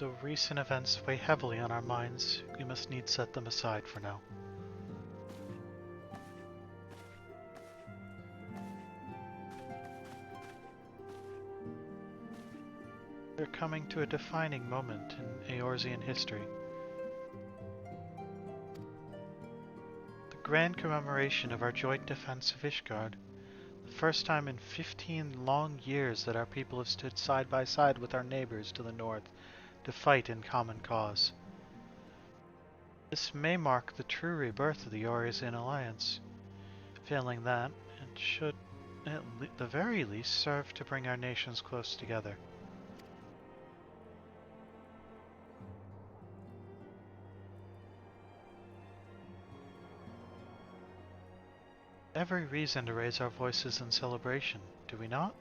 Though recent events weigh heavily on our minds, we must needs set them aside for now. We're coming to a defining moment in Eorzean history. The grand commemoration of our joint defense of Ishgard. The first time in 15 long years that our people have stood side by side with our neighbors to the north to fight in common cause. This may mark the true rebirth of the Eorzean alliance. Failing that, it should at the very least serve to bring our nations close together. Every reason to raise our voices in celebration, do we not?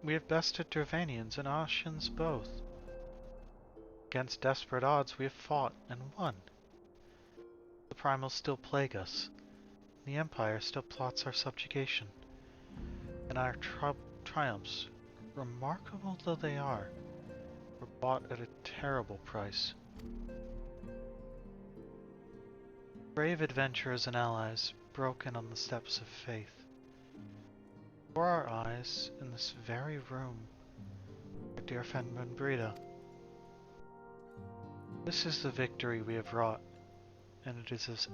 We have bested Dravanians and Ashians both. Against desperate odds we have fought and won. The primals still plague us. The Empire still plots our subjugation. And our triumphs, remarkable though they are, were bought at a terrible price. Brave adventurers and allies broken on the steps of faith. Before our eyes, in this very room, our dear friend Brita. This is the victory we have wrought, and it is as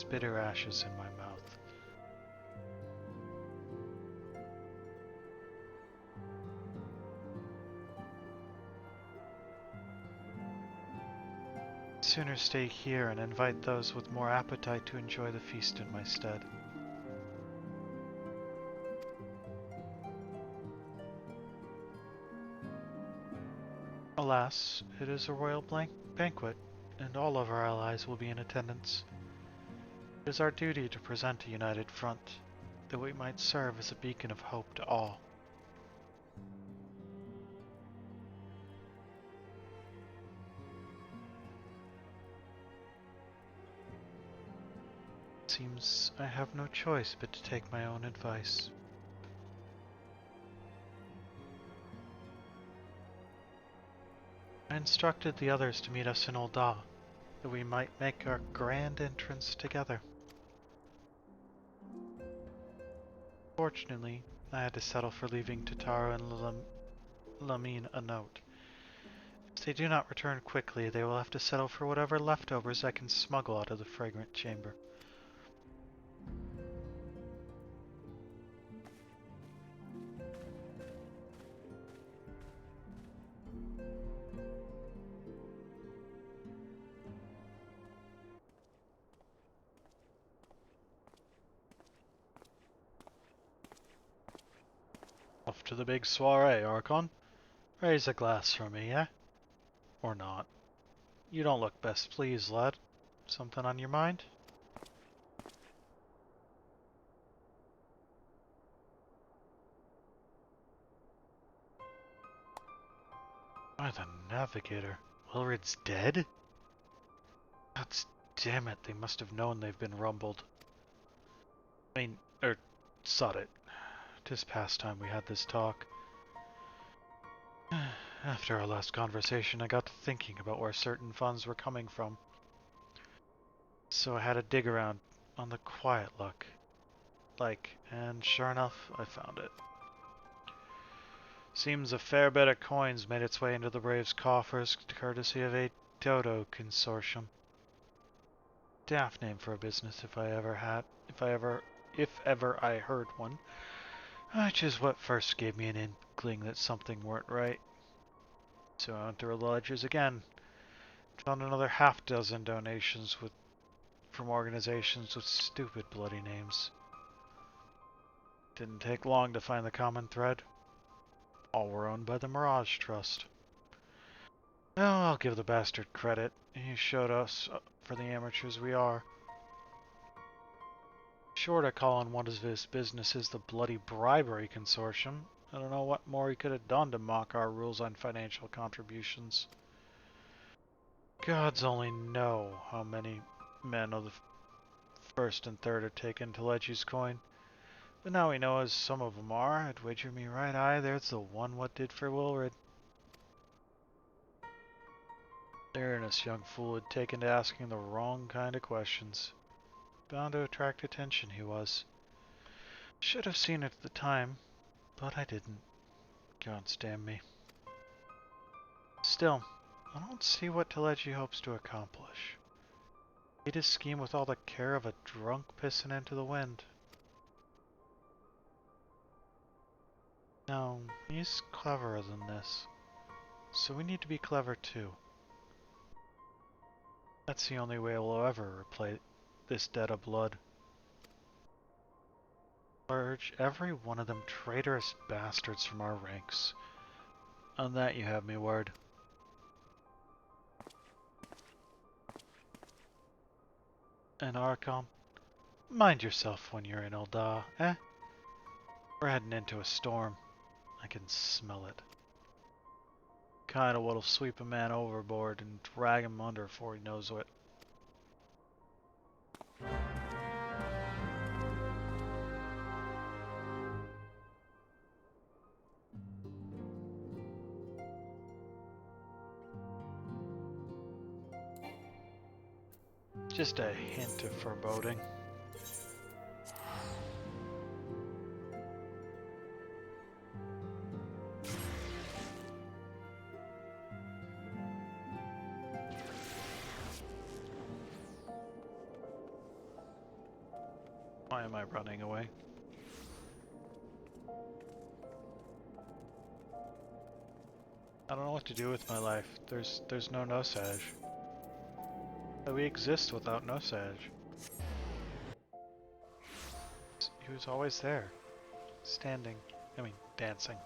bitter ashes in my mouth. Sooner stay here and invite those with more appetite to enjoy the feast in my stead. Alas, it is a royal banquet, and all of our allies will be in attendance. It is our duty to present a united front, that we might serve as a beacon of hope to all. Seems I have no choice but to take my own advice. I instructed the others to meet us in Ul'dah, that we might make our grand entrance together. Fortunately, I had to settle for leaving Tataru and Lamine a note. If they do not return quickly, they will have to settle for whatever leftovers I can smuggle out of the fragrant chamber. Off to the big soiree, Archon. Raise a glass for me, eh? Or not. You don't look best pleased, lad. Something on your mind? Why, the Navigator. Wilred's dead? God damn it, they must have known they've been rumbled. Sod it. 'Tis past time we had this talk. After our last conversation, I got to thinking about where certain funds were coming from. So I had to dig around on the quiet and sure enough, I found it. Seems a fair bit of coins made its way into the Braves' coffers, courtesy of a Dodo consortium. Daft name for a business if ever I heard one. Which is what first gave me an inkling that something weren't right. So I went through the ledgers again. Found another half-dozen donations from organizations with stupid bloody names. Didn't take long to find the common thread. All were owned by the Mirage Trust. Well, I'll give the bastard credit. He showed us for the amateurs we are. Sure to call on one of his businesses the Bloody Bribery Consortium. I don't know what more he could have done to mock our rules on financial contributions. Gods only know how many men of the first and third are taken to Legi's coin, But now we know as some of them are, I'd wager me right eye there's the one what did for Wilred. There, this young fool had taken to asking the wrong kind of questions. Bound to attract attention, he was. Should have seen it at the time, but I didn't. God damn me. Still, I don't see what Telechi hopes to accomplish. He'd his scheme with all the care of a drunk pissing into the wind. No, he's cleverer than this. So we need to be clever too. That's the only way we'll ever replace this debt of blood. Purge every one of them traitorous bastards from our ranks. On that you have me word. And Archon, mind yourself when you're in Ul'dah, eh? We're heading into a storm. I can smell it. Kinda what'll sweep a man overboard and drag him under before he knows it. Just a hint of foreboding. Why am I running away? I don't know what to do with my life. There's no Nosage. We exist without Nosage. He was always there. Standing. Dancing.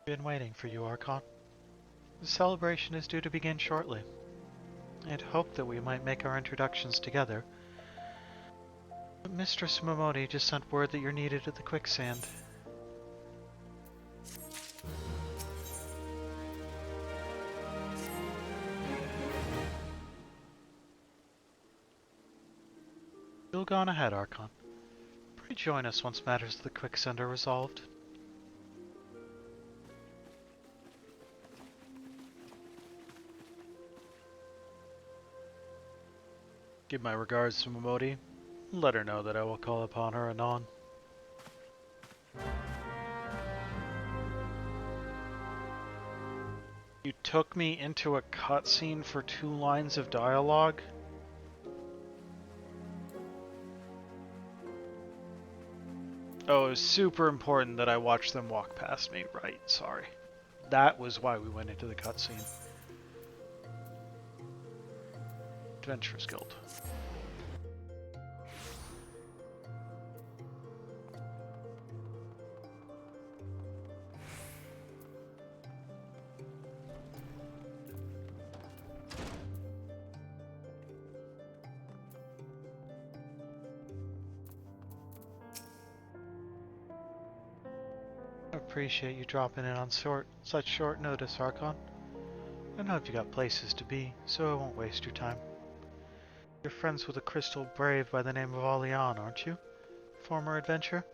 Been waiting for you, Archon. The celebration is due to begin shortly. I'd hoped that we might make our introductions together. But Mistress Miqo'te just sent word that you're needed at the quicksand. You'll go on ahead, Archon. Pray join us once matters of the quicksand are resolved. Give my regards to Miqo'te. Let her know that I will call upon her anon. You took me into a cutscene for 2 lines of dialogue? Oh, it was super important that I watch them walk past me. Right, sorry. That was why we went into the cutscene. Adventurers Guild. I appreciate you dropping in on such short notice, Archon. I know you got places to be, so I won't waste your time. You're friends with a crystal brave by the name of Alian, aren't you? Former adventurer?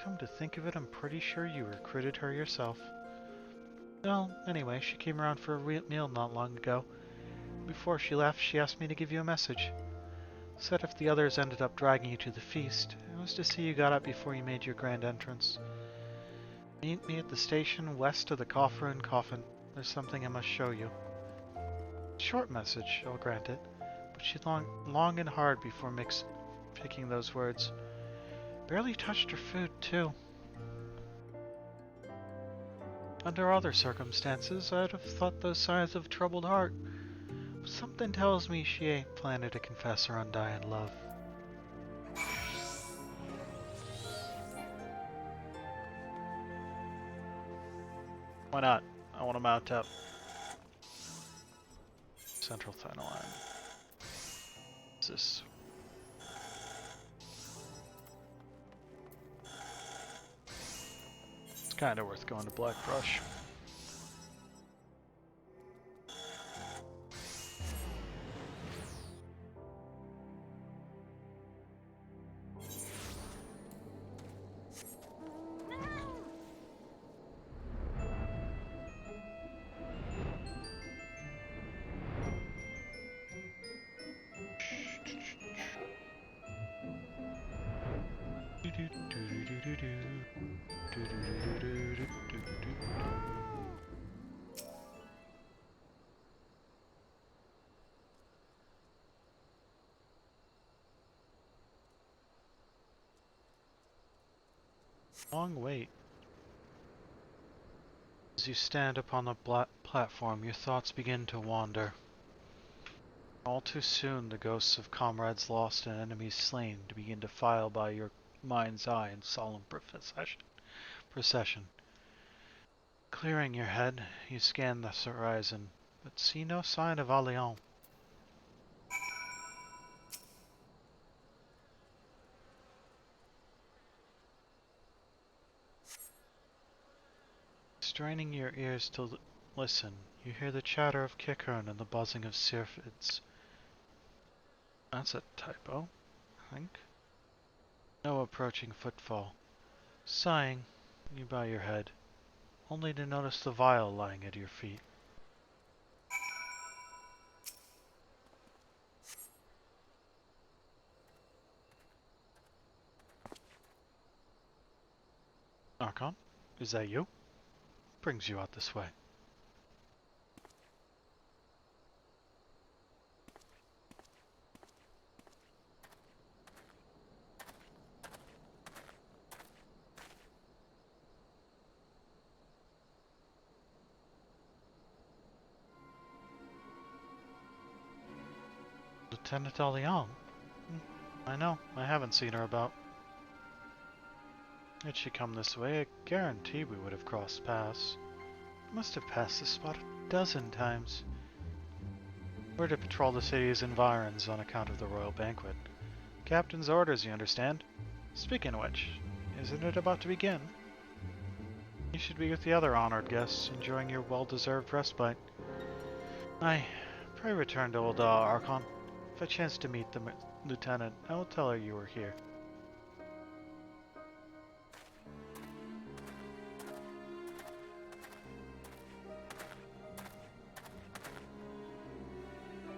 Come to think of it, I'm pretty sure you recruited her yourself. Well, anyway, she came around for a meal not long ago. Before she left, she asked me to give you a message. Said if the others ended up dragging you to the feast, it was to see you got up before you made your grand entrance. Meet me at the station west of the Coffer and Coffin. There's something I must show you. Short message, I'll grant it, but she long and hard before picking those words. Barely touched her food, too. Under other circumstances, I'd have thought those signs of troubled heart. Something tells me she ain't planning to confess her undying love. Why not? I want to mount up. Central Final Line. What's this? Kinda worth going to Blackbrush. Long wait. As you stand upon the platform, your thoughts begin to wander. All too soon, the ghosts of comrades lost and enemies slain begin to file by your mind's eye in solemn procession. Clearing your head, you scan the horizon, but see no sign of Allion. Straining your ears to listen, you hear the chatter of Kickern and the buzzing of syrphids. That's a typo, I think. No approaching footfall. Sighing, you bow your head, only to notice the vial lying at your feet. Archon, is that you? Brings you out this way. Lieutenant Allion? I know, I haven't seen her about. Had she come this way, I guarantee we would have crossed paths. Must have passed this spot a dozen times. We're to patrol the city's environs on account of the royal banquet. Captain's orders, you understand? Speaking of which, isn't it about to begin? You should be with the other honored guests, enjoying your well-deserved respite. Aye, pray return to old Archon. If I chance to meet the lieutenant, I will tell her you were here.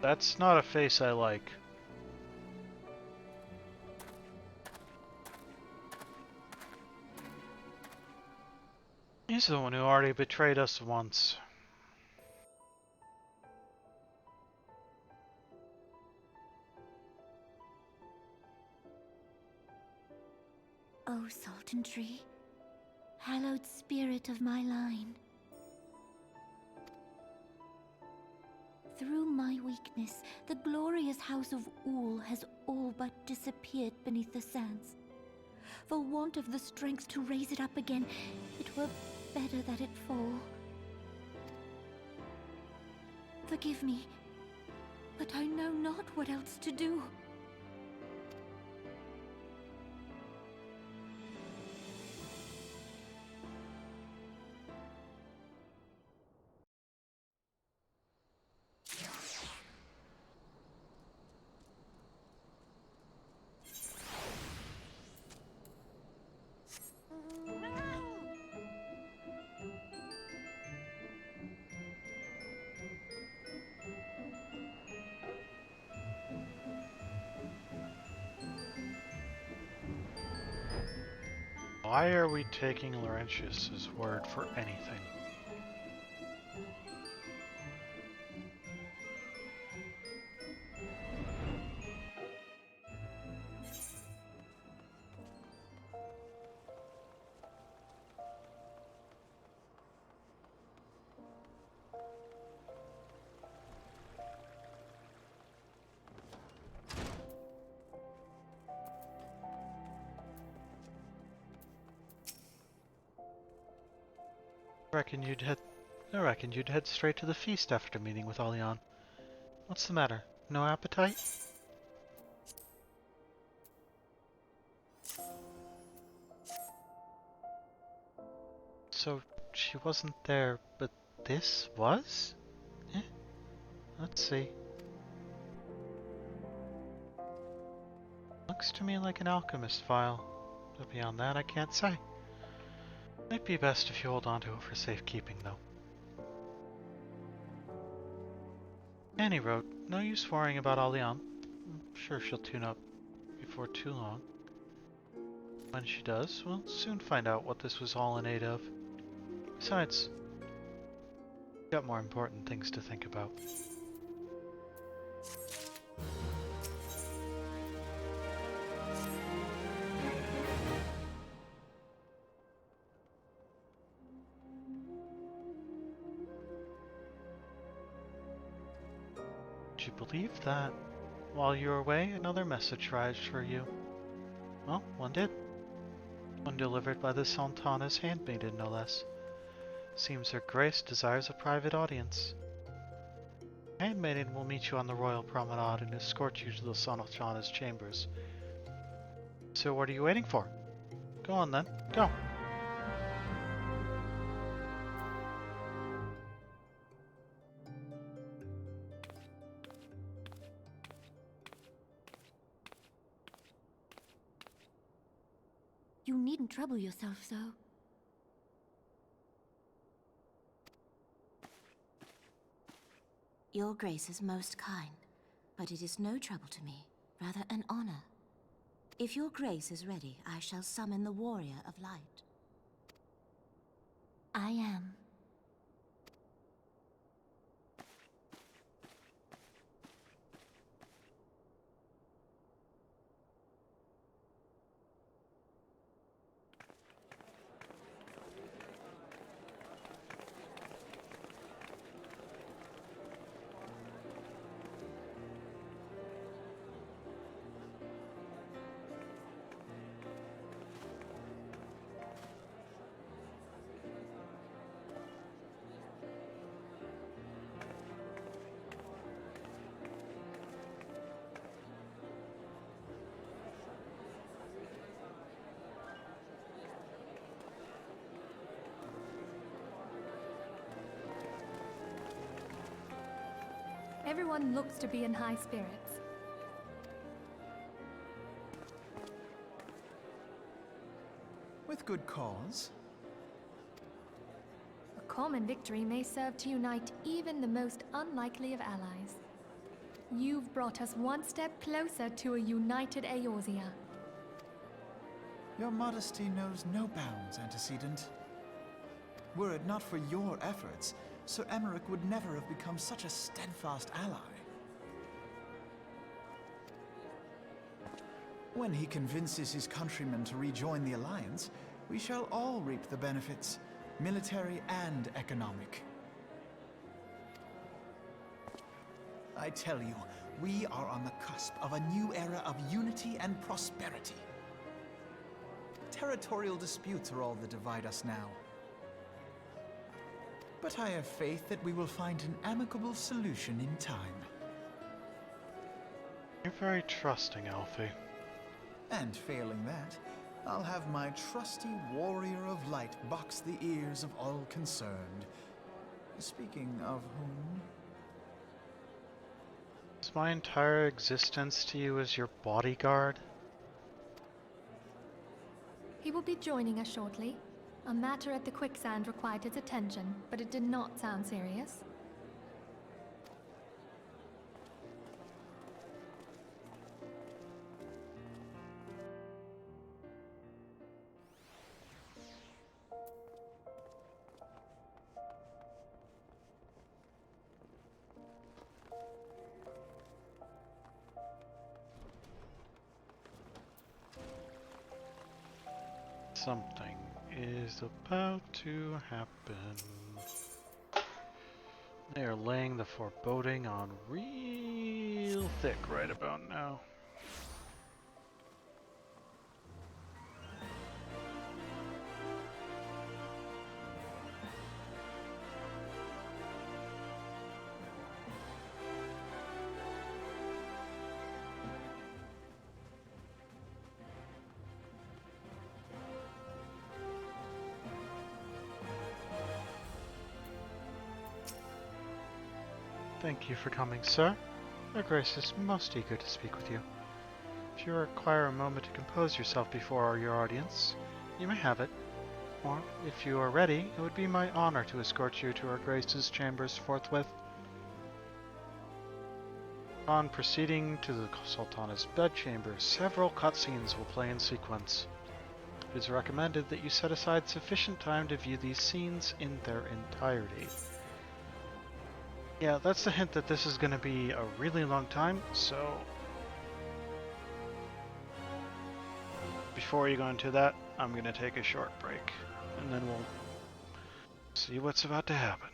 That's not a face I like. He's the one who already betrayed us once. O Sultan Tree, hallowed spirit of my line. Through my weakness, the glorious house of Ul has all but disappeared beneath the sands. For want of the strength to raise it up again, it were better that it fall. Forgive me, but I know not what else to do. Why are we taking Laurentius's word for anything? I reckoned you'd head straight to the feast after meeting with Allion. What's the matter? No appetite? So she wasn't there, but this was? Eh? Let's see. Looks to me like an alchemist file, but beyond that I can't say. Might be best if you hold on to it for safekeeping, though. Annie wrote, no use worrying about Alian. I'm sure she'll tune up before too long. When she does, we'll soon find out what this was all in aid of. Besides, we've got more important things to think about. Would you believe that? While you were away, another message arrived for you. Well, one did. One delivered by the Sultana's handmaiden, no less. Seems Her Grace desires a private audience. The handmaiden will meet you on the royal promenade and escort you to the Sultana's chambers. So what are you waiting for? Go on then, go. You needn't trouble yourself so. Your Grace is most kind, but it is no trouble to me, rather an honor. If your Grace is ready, I shall summon the Warrior of Light. I am. Everyone looks to be in high spirits. With good cause. A common victory may serve to unite even the most unlikely of allies. You've brought us one step closer to a united Eorzea. Your modesty knows no bounds, antecedent. Were it not for your efforts, Sir Emmerich would never have become such a steadfast ally. When he convinces his countrymen to rejoin the Alliance, we shall all reap the benefits, military and economic. I tell you, we are on the cusp of a new era of unity and prosperity. Territorial disputes are all that divide us now. But I have faith that we will find an amicable solution in time. You're very trusting, Alfie. And failing that, I'll have my trusty Warrior of Light box the ears of all concerned. Speaking of whom... Is my entire existence to you as your bodyguard? He will be joining us shortly. A matter at the quicksand required his attention, but it did not sound serious. Something is about to happen. They are laying the foreboding on real thick right about now. Thank you for coming, sir. Her Grace is most eager to speak with you. If you require a moment to compose yourself before your audience, you may have it. Or, if you are ready, it would be my honor to escort you to Her Grace's chambers forthwith. On proceeding to the Sultana's bedchamber, several cutscenes will play in sequence. It is recommended that you set aside sufficient time to view these scenes in their entirety. Yeah, that's the hint that this is going to be a really long time, so before you go into that, I'm going to take a short break, and then we'll see what's about to happen.